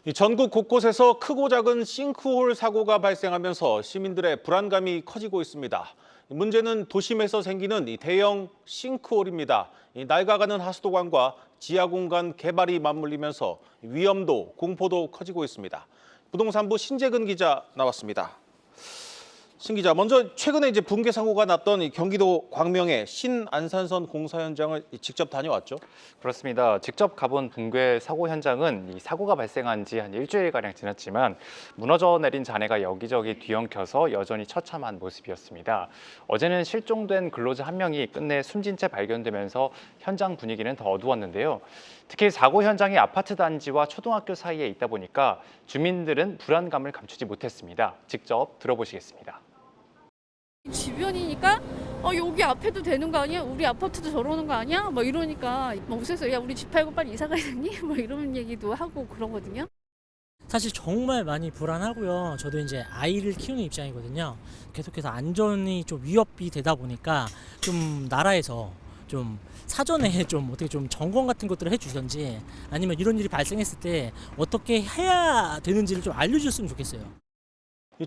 이 전국 곳곳에서 크고 작은 싱크홀 사고가 발생하면서 시민들의 불안감이 커지고 있습니다. 문제는 도심에서 생기는 이 대형 싱크홀입니다. 이 낡아가는 하수도관과 지하 공간 개발이 맞물리면서 위험도 공포도 커지고 있습니다. 부동산부 신재근 기자 나왔습니다. 신 기자, 먼저 최근에 붕괴 사고가 났던 이 경기도 광명의 신안산선 공사 현장을 직접 다녀왔죠? 그렇습니다. 직접 가본 붕괴 사고 현장은 이 사고가 발생한 지 한 일주일가량 지났지만 무너져 내린 잔해가 여기저기 뒤엉켜서 여전히 처참한 모습이었습니다. 어제는 실종된 근로자 한 명이 끝내 숨진 채 발견되면서 현장 분위기는 더 어두웠는데요. 특히 사고 현장이 아파트 단지와 초등학교 사이에 있다 보니까 주민들은 불안감을 감추지 못했습니다. 직접 들어보시겠습니다. 주변이니까 여기 앞에도 되는 거 아니야? 우리 아파트도 저러는 거 아니야? 막 이러니까 막 웃어서 야 우리 집 팔고 빨리 이사 가야 되니? 막 이런 얘기도 하고 그러거든요. 사실 정말 많이 불안하고요. 저도 이제 아이를 키우는 입장이거든요. 계속해서 안전이 좀 위협이 되다 보니까 좀 나라에서 좀 사전에 좀 어떻게 좀 점검 같은 것들을 해주든지 아니면 이런 일이 발생했을 때 어떻게 해야 되는지를 좀 알려줬으면 좋겠어요.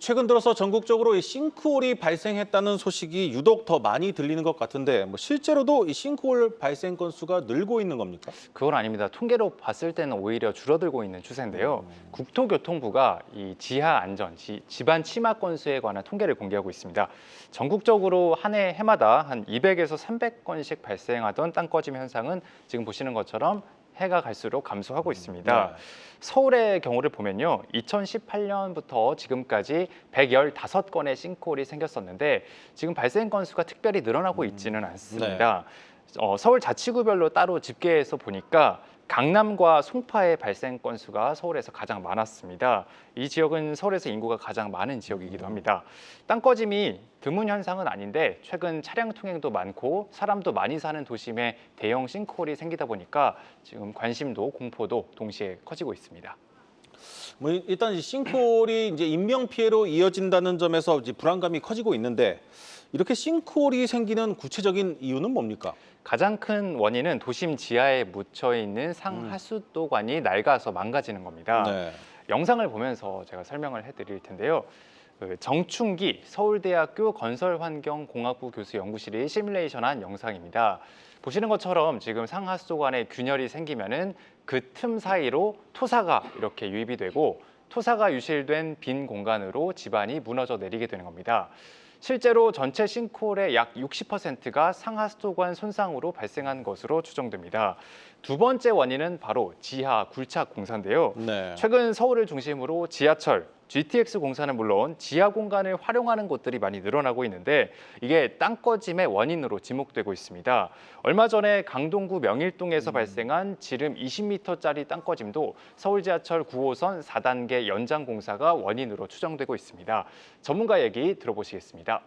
최근 들어서 전국적으로 이 싱크홀이 발생했다는 소식이 유독 더 많이 들리는 것 같은데 실제로도 이 싱크홀 발생 건수가 늘고 있는 겁니까? 그건 아닙니다. 통계로 봤을 때는 오히려 줄어들고 있는 추세인데요. 국토교통부가 이 지하 안전, 집안 침하 건수에 관한 통계를 공개하고 있습니다. 전국적으로 한 해마다 한 200에서 300건씩 발생하던 땅 꺼짐 현상은 지금 보시는 것처럼 해가 갈수록 감소하고 있습니다. 네. 서울의 경우를 보면요. 2018년부터 지금까지 115건의 싱크홀이 생겼었는데 지금 발생 건수가 특별히 늘어나고 있지는 않습니다. 서울 자치구별로 따로 집계해서 보니까 강남과 송파의 발생 건수가 서울에서 가장 많았습니다. 이 지역은 서울에서 인구가 가장 많은 지역이기도 합니다. 땅 꺼짐이 드문 현상은 아닌데 최근 차량 통행도 많고 사람도 많이 사는 도심에 대형 싱크홀이 생기다 보니까 지금 관심도 공포도 동시에 커지고 있습니다. 일단 이 싱크홀이 인명 피해로 이어진다는 점에서 불안감이 커지고 있는데 이렇게 싱크홀이 생기는 구체적인 이유는 뭡니까? 가장 큰 원인은 도심 지하에 묻혀 있는 상하수도관이 낡아서 망가지는 겁니다. 네. 영상을 보면서 제가 설명을 해드릴 텐데요. 정충기 서울대학교 건설환경공학부 교수 연구실이 시뮬레이션한 영상입니다. 보시는 것처럼 지금 상하수도관에 균열이 생기면은 그 틈 사이로 토사가 이렇게 유입이 되고 토사가 유실된 빈 공간으로 집안이 무너져 내리게 되는 겁니다. 실제로 전체 싱크홀의 약 60%가 상하수도관 손상으로 발생한 것으로 추정됩니다. 두 번째 원인은 바로 지하 굴착 공사인데요. 네. 최근 서울을 중심으로 지하철, GTX 공사는 물론 지하 공간을 활용하는 곳들이 많이 늘어나고 있는데 이게 땅 꺼짐의 원인으로 지목되고 있습니다. 얼마 전에 강동구 명일동에서 발생한 지름 20m짜리 땅 꺼짐도 서울 지하철 9호선 4단계 연장 공사가 원인으로 추정되고 있습니다. 전문가 얘기 들어보시겠습니다.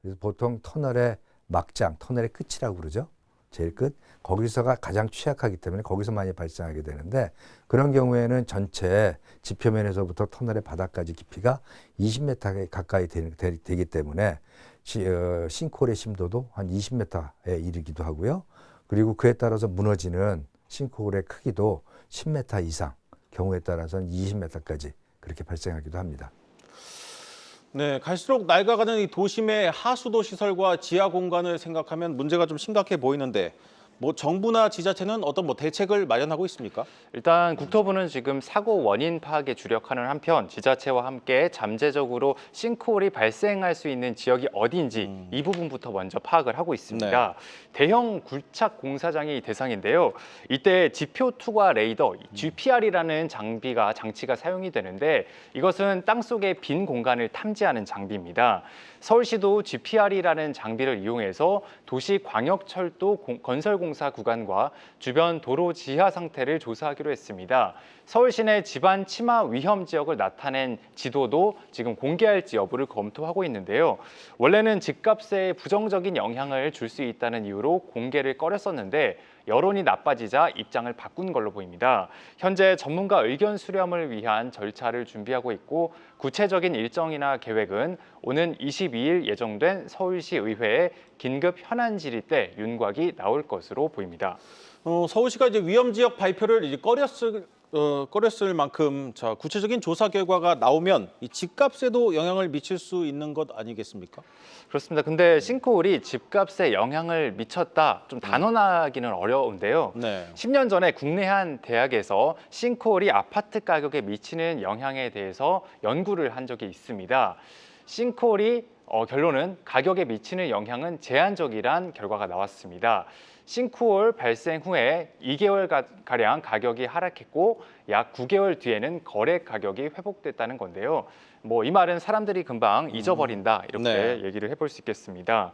그래서 보통 터널의 막장, 터널의 끝이라고 그러죠. 제일 끝. 거기서가 가장 취약하기 때문에 거기서 많이 발생하게 되는데 그런 경우에는 전체 지표면에서부터 터널의 바닥까지 깊이가 20m 가까이 되기 때문에 싱크홀의 심도도 한 20m에 이르기도 하고요. 그리고 그에 따라서 무너지는 싱크홀의 크기도 10m 이상, 경우에 따라서는 20m까지 그렇게 발생하기도 합니다. 네, 갈수록 낡아가는 이 도심의 하수도 시설과 지하 공간을 생각하면 문제가 좀 심각해 보이는데 정부나 지자체는 어떤 대책을 마련하고 있습니까? 일단 국토부는 지금 사고 원인 파악에 주력하는 한편 지자체와 함께 잠재적으로 싱크홀이 발생할 수 있는 지역이 어디인지 이 부분부터 먼저 파악을 하고 있습니다. 네. 대형 굴착 공사장이 대상인데요. 이때 지표 투과 레이더 GPR이라는 장치가 사용이 되는데 이것은 땅속의 빈 공간을 탐지하는 장비입니다. 서울시도 GPR이라는 장비를 이용해서 도시광역철도 건설공사 구간과 주변 도로 지하 상태를 조사하기로 했습니다. 서울시내 집안 침하 위험 지역을 나타낸 지도도 지금 공개할지 여부를 검토하고 있는데요. 원래는 집값에 부정적인 영향을 줄 수 있다는 이유로 공개를 꺼렸었는데 여론이 나빠지자 입장을 바꾼 걸로 보입니다. 현재 전문가 의견 수렴을 위한 절차를 준비하고 있고 구체적인 일정이나 계획은 오는 22일 예정된 서울시 의회에 긴급 현안 질의 때 윤곽이 나올 것으로 보입니다. 서울시가 위험 지역 발표를 꺼렸을 꺼렸을 만큼 자, 구체적인 조사 결과가 나오면 이 집값에도 영향을 미칠 수 있는 것 아니겠습니까? 그렇습니다. 근데 싱크홀이 집값에 영향을 미쳤다 좀 단언하기는 어려운데요. 네. 10년 전에 국내 한 대학에서 싱크홀이 아파트 가격에 미치는 영향에 대해서 연구를 한 적이 있습니다. 싱크홀이 결론은 가격에 미치는 영향은 제한적이란 결과가 나왔습니다. 싱크홀 발생 후에 2개월가량 가격이 하락했고 약 9개월 뒤에는 거래 가격이 회복됐다는 건데요. 뭐 이 말은 사람들이 금방 잊어버린다 이렇게 네. 얘기를 해볼 수 있겠습니다.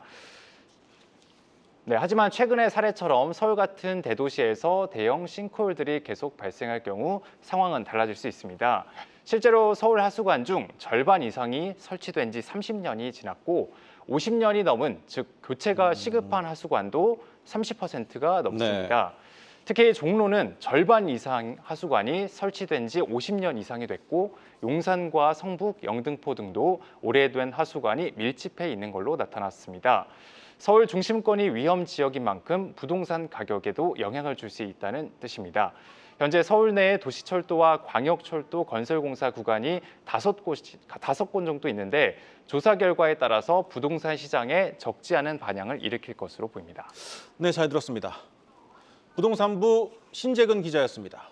네, 하지만 최근의 사례처럼 서울 같은 대도시에서 대형 싱크홀들이 계속 발생할 경우 상황은 달라질 수 있습니다. 실제로 서울 하수관 중 절반 이상이 설치된 지 30년이 지났고 50년이 넘은 즉 교체가 시급한 하수관도 30%가 넘습니다. 특히 종로는 절반 이상 하수관이 설치된 지 50년 이상이 됐고 용산과 성북, 영등포 등도 오래된 하수관이 밀집해 있는 걸로 나타났습니다. 서울 중심권이 위험 지역인 만큼 부동산 가격에도 영향을 줄 수 있다는 뜻입니다. 현재 서울 내에 도시철도와 광역철도 건설공사 구간이 5곳 정도 있는데 조사 결과에 따라서 부동산 시장에 적지 않은 반향을 일으킬 것으로 보입니다. 네, 잘 들었습니다. 부동산부 신재근 기자였습니다.